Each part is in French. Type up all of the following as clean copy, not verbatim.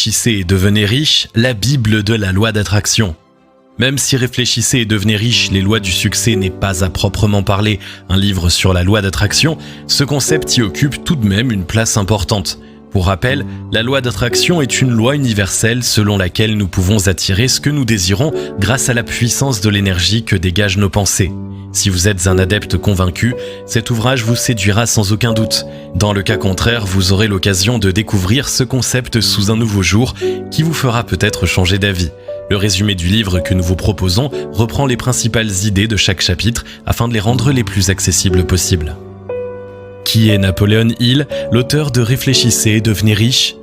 Réfléchissez et devenez riche, la Bible de la loi d'attraction. Même si Réfléchissez et devenez riche, les lois du succès n'est pas à proprement parler un livre sur la loi d'attraction, ce concept y occupe tout de même une place importante. Pour rappel, la loi d'attraction est une loi universelle selon laquelle nous pouvons attirer ce que nous désirons grâce à la puissance de l'énergie que dégagent nos pensées. Si vous êtes un adepte convaincu, cet ouvrage vous séduira sans aucun doute. Dans le cas contraire, vous aurez l'occasion de découvrir ce concept sous un nouveau jour qui vous fera peut-être changer d'avis. Le résumé du livre que nous vous proposons reprend les principales idées de chaque chapitre afin de les rendre les plus accessibles possibles. Qui est Napoleon Hill, l'auteur de Réfléchissez et devenez riche ?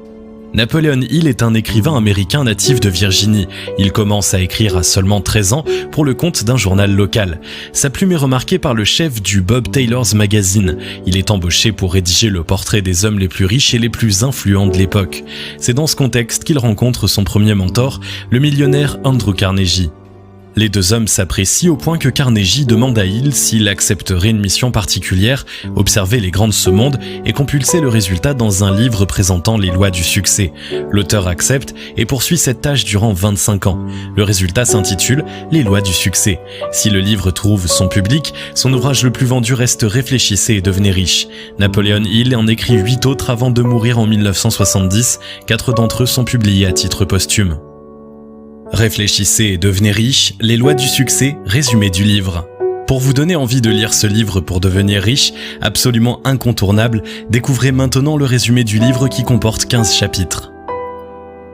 Napoleon Hill est un écrivain américain natif de Virginie. Il commence à écrire à seulement 13 ans pour le compte d'un journal local. Sa plume est remarquée par le chef du Bob Taylor's Magazine. Il est embauché pour rédiger le portrait des hommes les plus riches et les plus influents de l'époque. C'est dans ce contexte qu'il rencontre son premier mentor, le millionnaire Andrew Carnegie. Les deux hommes s'apprécient au point que Carnegie demande à Hill s'il accepterait une mission particulière, observer les grands de ce monde et compulser le résultat dans un livre présentant les lois du succès. L'auteur accepte et poursuit cette tâche durant 25 ans. Le résultat s'intitule « Les lois du succès ». Si le livre trouve son public, son ouvrage le plus vendu reste Réfléchissez et devenez riche. Napoleon Hill en écrit 8 autres avant de mourir en 1970, 4 d'entre eux sont publiés à titre posthume. Réfléchissez et devenez riche, les lois du succès, résumé du livre. Pour vous donner envie de lire ce livre pour devenir riche, absolument incontournable, découvrez maintenant le résumé du livre qui comporte 15 chapitres.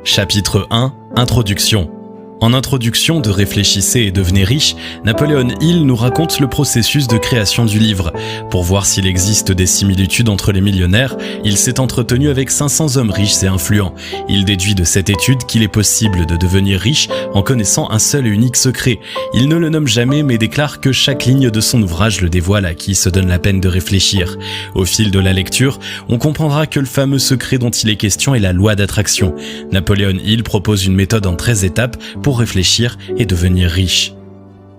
Chapitre 1, Introduction. En introduction de Réfléchissez et devenez riche, Napoleon Hill nous raconte le processus de création du livre. Pour voir s'il existe des similitudes entre les millionnaires, il s'est entretenu avec 500 hommes riches et influents. Il déduit de cette étude qu'il est possible de devenir riche en connaissant un seul et unique secret. Il ne le nomme jamais mais déclare que chaque ligne de son ouvrage le dévoile à qui se donne la peine de réfléchir. Au fil de la lecture, on comprendra que le fameux secret dont il est question est la loi d'attraction. Napoleon Hill propose une méthode en 13 étapes pour réfléchir et devenir riche.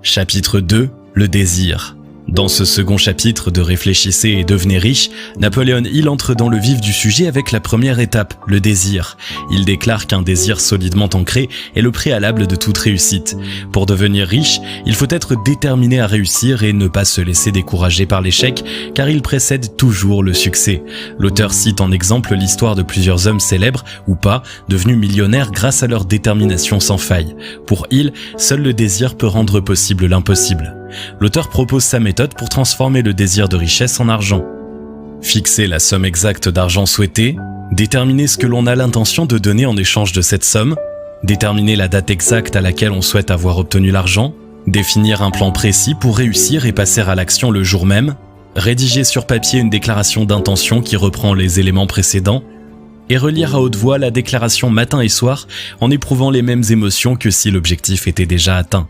Chapitre 2, le désir. Dans ce second chapitre de Réfléchissez et devenez riche, Napoleon Hill entre dans le vif du sujet avec la première étape, le désir. Il déclare qu'un désir solidement ancré est le préalable de toute réussite. Pour devenir riche, il faut être déterminé à réussir et ne pas se laisser décourager par l'échec, car il précède toujours le succès. L'auteur cite en exemple l'histoire de plusieurs hommes célèbres, ou pas, devenus millionnaires grâce à leur détermination sans faille. Pour Hill, seul le désir peut rendre possible l'impossible. L'auteur propose sa méthode pour transformer le désir de richesse en argent. Fixer la somme exacte d'argent souhaitée, déterminer ce que l'on a l'intention de donner en échange de cette somme, déterminer la date exacte à laquelle on souhaite avoir obtenu l'argent, définir un plan précis pour réussir et passer à l'action le jour même, rédiger sur papier une déclaration d'intention qui reprend les éléments précédents, et relire à haute voix la déclaration matin et soir en éprouvant les mêmes émotions que si l'objectif était déjà atteint.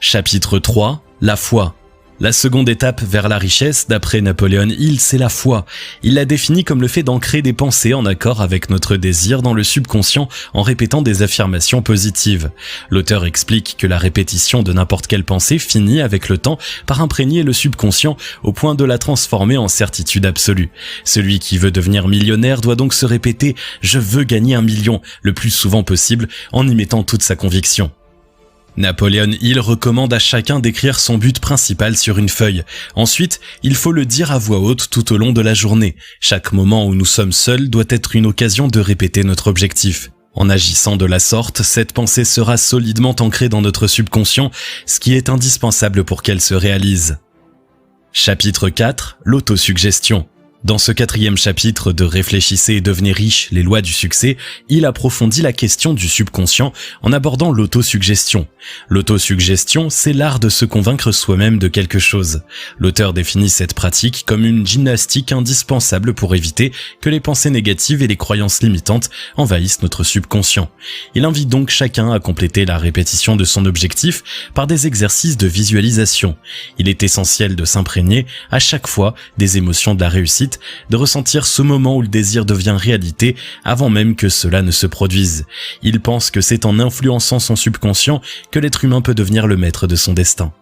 Chapitre 3, la foi. La seconde étape vers la richesse, d'après Napoleon Hill, c'est la foi. Il la définit comme le fait d'ancrer des pensées en accord avec notre désir dans le subconscient en répétant des affirmations positives. L'auteur explique que la répétition de n'importe quelle pensée finit avec le temps par imprégner le subconscient au point de la transformer en certitude absolue. Celui qui veut devenir millionnaire doit donc se répéter « Je veux gagner 1 million » le plus souvent possible en y mettant toute sa conviction. Napoleon Hill recommande à chacun d'écrire son but principal sur une feuille. Ensuite, il faut le dire à voix haute tout au long de la journée. Chaque moment où nous sommes seuls doit être une occasion de répéter notre objectif. En agissant de la sorte, cette pensée sera solidement ancrée dans notre subconscient, ce qui est indispensable pour qu'elle se réalise. Chapitre 4, l'autosuggestion. Dans ce 4e chapitre de Réfléchissez et devenez riche, les lois du succès, il approfondit la question du subconscient en abordant l'autosuggestion. L'autosuggestion, c'est l'art de se convaincre soi-même de quelque chose. L'auteur définit cette pratique comme une gymnastique indispensable pour éviter que les pensées négatives et les croyances limitantes envahissent notre subconscient. Il invite donc chacun à compléter la répétition de son objectif par des exercices de visualisation. Il est essentiel de s'imprégner à chaque fois des émotions de la réussite, de ressentir ce moment où le désir devient réalité avant même que cela ne se produise. Il pense que c'est en influençant son subconscient que l'être humain peut devenir le maître de son destin.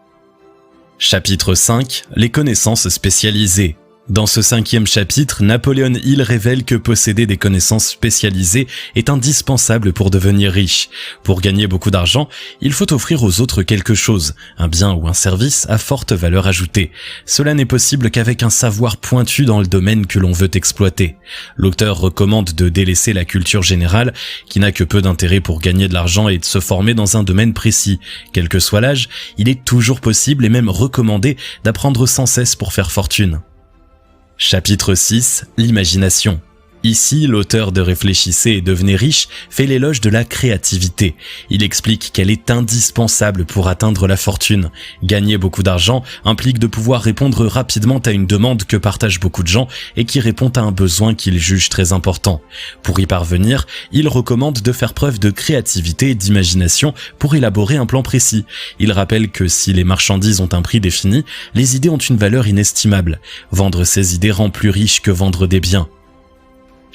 Chapitre 5, les connaissances spécialisées. Dans ce 5e chapitre, Napoleon Hill révèle que posséder des connaissances spécialisées est indispensable pour devenir riche. Pour gagner beaucoup d'argent, il faut offrir aux autres quelque chose, un bien ou un service à forte valeur ajoutée. Cela n'est possible qu'avec un savoir pointu dans le domaine que l'on veut exploiter. L'auteur recommande de délaisser la culture générale, qui n'a que peu d'intérêt pour gagner de l'argent et de se former dans un domaine précis. Quel que soit l'âge, il est toujours possible et même recommandé d'apprendre sans cesse pour faire fortune. Chapitre 6, l'imagination. Ici, l'auteur de Réfléchissez et devenez riche fait l'éloge de la créativité. Il explique qu'elle est indispensable pour atteindre la fortune. Gagner beaucoup d'argent implique de pouvoir répondre rapidement à une demande que partagent beaucoup de gens et qui répond à un besoin qu'il juge très important. Pour y parvenir, il recommande de faire preuve de créativité et d'imagination pour élaborer un plan précis. Il rappelle que si les marchandises ont un prix défini, les idées ont une valeur inestimable. Vendre ces idées rend plus riche que vendre des biens.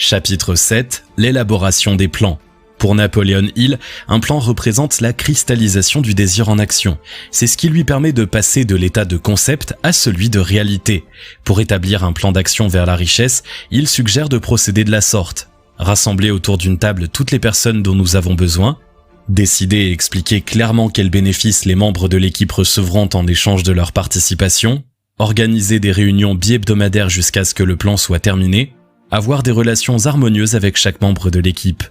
Chapitre 7, l'élaboration des plans. Pour Napoleon Hill, un plan représente la cristallisation du désir en action. C'est ce qui lui permet de passer de l'état de concept à celui de réalité. Pour établir un plan d'action vers la richesse, il suggère de procéder de la sorte. Rassembler autour d'une table toutes les personnes dont nous avons besoin, décider et expliquer clairement quels bénéfices les membres de l'équipe recevront en échange de leur participation, organiser des réunions bi-hebdomadaires jusqu'à ce que le plan soit terminé, avoir des relations harmonieuses avec chaque membre de l'équipe.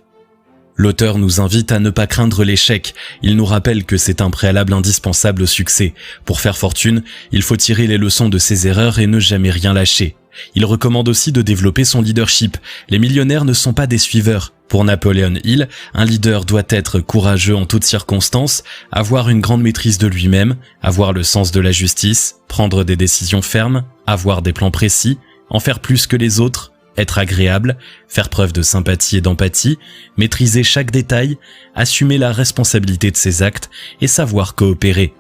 L'auteur nous invite à ne pas craindre l'échec. Il nous rappelle que c'est un préalable indispensable au succès. Pour faire fortune, il faut tirer les leçons de ses erreurs et ne jamais rien lâcher. Il recommande aussi de développer son leadership. Les millionnaires ne sont pas des suiveurs. Pour Napoleon Hill, un leader doit être courageux en toutes circonstances, avoir une grande maîtrise de lui-même, avoir le sens de la justice, prendre des décisions fermes, avoir des plans précis, en faire plus que les autres, être agréable, faire preuve de sympathie et d'empathie, maîtriser chaque détail, assumer la responsabilité de ses actes et savoir coopérer.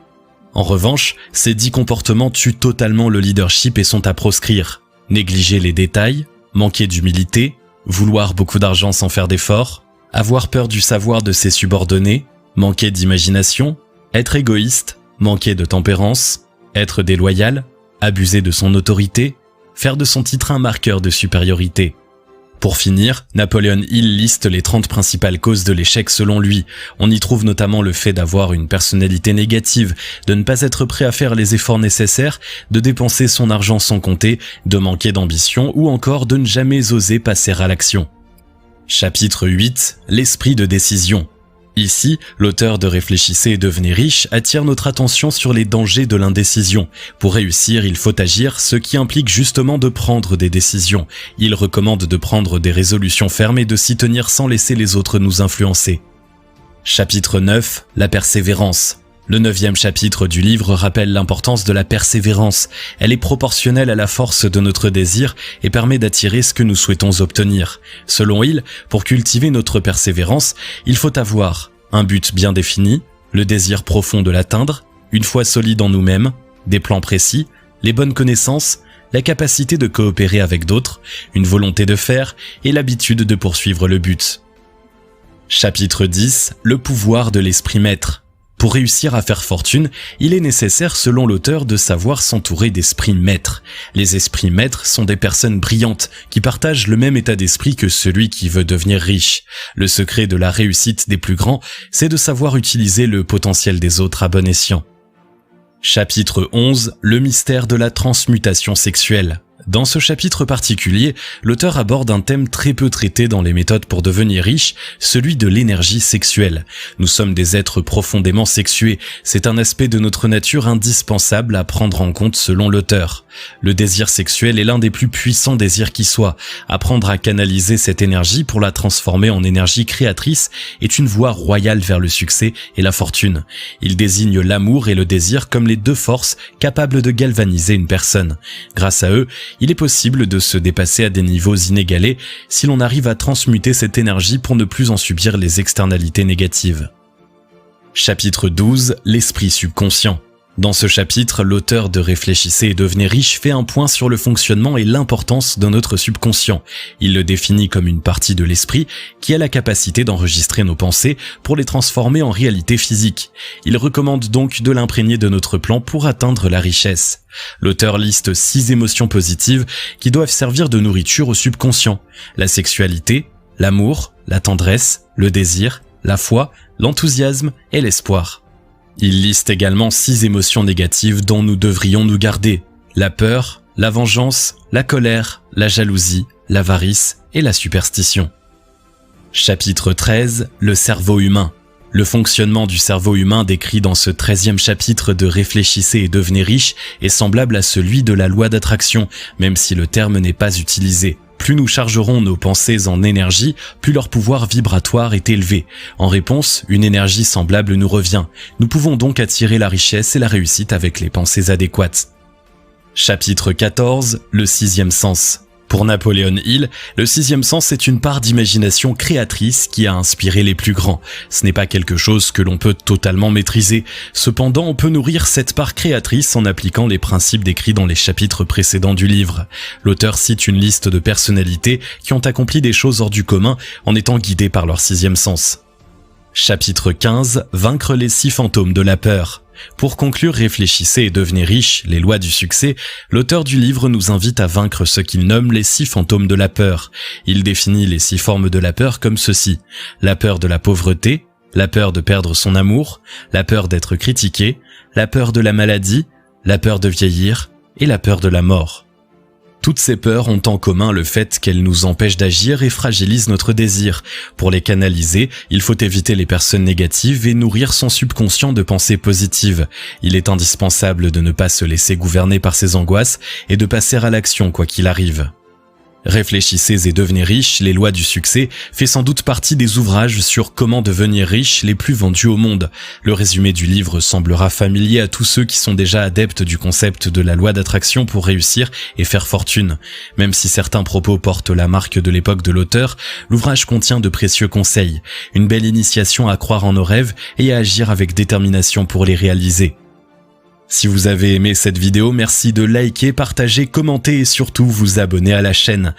En revanche, ces 10 comportements tuent totalement le leadership et sont à proscrire. Négliger les détails, manquer d'humilité, vouloir beaucoup d'argent sans faire d'efforts, avoir peur du savoir de ses subordonnés, manquer d'imagination, être égoïste, manquer de tempérance, être déloyal, abuser de son autorité, faire de son titre un marqueur de supériorité. Pour finir, Napoleon Hill liste les 30 principales causes de l'échec selon lui. On y trouve notamment le fait d'avoir une personnalité négative, de ne pas être prêt à faire les efforts nécessaires, de dépenser son argent sans compter, de manquer d'ambition ou encore de ne jamais oser passer à l'action. Chapitre 8, l'esprit de décision. Ici, l'auteur de Réfléchissez et devenez riche attire notre attention sur les dangers de l'indécision. Pour réussir, il faut agir, ce qui implique justement de prendre des décisions. Il recommande de prendre des résolutions fermes et de s'y tenir sans laisser les autres nous influencer. Chapitre 9, la persévérance. Le 9e chapitre du livre rappelle l'importance de la persévérance. Elle est proportionnelle à la force de notre désir et permet d'attirer ce que nous souhaitons obtenir. Selon Hill, pour cultiver notre persévérance, il faut avoir un but bien défini, le désir profond de l'atteindre, une foi solide en nous-mêmes, des plans précis, les bonnes connaissances, la capacité de coopérer avec d'autres, une volonté de faire et l'habitude de poursuivre le but. Chapitre 10, le pouvoir de l'esprit maître. Pour réussir à faire fortune, il est nécessaire, selon l'auteur, de savoir s'entourer d'esprits maîtres. Les esprits maîtres sont des personnes brillantes qui partagent le même état d'esprit que celui qui veut devenir riche. Le secret de la réussite des plus grands, c'est de savoir utiliser le potentiel des autres à bon escient. Chapitre 11, le mystère de la transmutation sexuelle. Dans ce chapitre particulier, l'auteur aborde un thème très peu traité dans les méthodes pour devenir riche, celui de l'énergie sexuelle. Nous sommes des êtres profondément sexués. C'est un aspect de notre nature indispensable à prendre en compte selon l'auteur. Le désir sexuel est l'un des plus puissants désirs qui soit. Apprendre à canaliser cette énergie pour la transformer en énergie créatrice est une voie royale vers le succès et la fortune. Il désigne l'amour et le désir comme les deux forces capables de galvaniser une personne. Grâce à eux, il est possible de se dépasser à des niveaux inégalés si l'on arrive à transmuter cette énergie pour ne plus en subir les externalités négatives. Chapitre 12, l'esprit subconscient. Dans ce chapitre, l'auteur de Réfléchissez et devenez riche fait un point sur le fonctionnement et l'importance de notre subconscient. Il le définit comme une partie de l'esprit qui a la capacité d'enregistrer nos pensées pour les transformer en réalité physique. Il recommande donc de l'imprégner de notre plan pour atteindre la richesse. L'auteur liste 6 émotions positives qui doivent servir de nourriture au subconscient. La sexualité, l'amour, la tendresse, le désir, la foi, l'enthousiasme et l'espoir. Il liste également 6 émotions négatives dont nous devrions nous garder. La peur, la vengeance, la colère, la jalousie, l'avarice et la superstition. Chapitre 13, le cerveau humain. Le fonctionnement du cerveau humain décrit dans ce 13e chapitre de Réfléchissez et devenez riche est semblable à celui de la loi d'attraction, même si le terme n'est pas utilisé. Plus nous chargerons nos pensées en énergie, plus leur pouvoir vibratoire est élevé. En réponse, une énergie semblable nous revient. Nous pouvons donc attirer la richesse et la réussite avec les pensées adéquates. Chapitre 14, le 6e sens. Pour Napoléon Hill, le 6e sens est une part d'imagination créatrice qui a inspiré les plus grands. Ce n'est pas quelque chose que l'on peut totalement maîtriser. Cependant, on peut nourrir cette part créatrice en appliquant les principes décrits dans les chapitres précédents du livre. L'auteur cite une liste de personnalités qui ont accompli des choses hors du commun en étant guidées par leur 6e sens. Chapitre 15, vaincre les 6 fantômes de la peur. Pour conclure Réfléchissez et devenez riche, les lois du succès, l'auteur du livre nous invite à vaincre ce qu'il nomme les 6 fantômes de la peur. Il définit les 6 formes de la peur comme ceci: la peur de la pauvreté, la peur de perdre son amour, la peur d'être critiqué, la peur de la maladie, la peur de vieillir et la peur de la mort. Toutes ces peurs ont en commun le fait qu'elles nous empêchent d'agir et fragilisent notre désir. Pour les canaliser, il faut éviter les personnes négatives et nourrir son subconscient de pensées positives. Il est indispensable de ne pas se laisser gouverner par ces angoisses et de passer à l'action quoi qu'il arrive. Réfléchissez et devenez riche, les lois du succès fait sans doute partie des ouvrages sur comment devenir riche les plus vendus au monde. Le résumé du livre semblera familier à tous ceux qui sont déjà adeptes du concept de la loi d'attraction pour réussir et faire fortune. Même si certains propos portent la marque de l'époque de l'auteur, l'ouvrage contient de précieux conseils, une belle initiation à croire en nos rêves et à agir avec détermination pour les réaliser. Si vous avez aimé cette vidéo, merci de liker, partager, commenter et surtout vous abonner à la chaîne.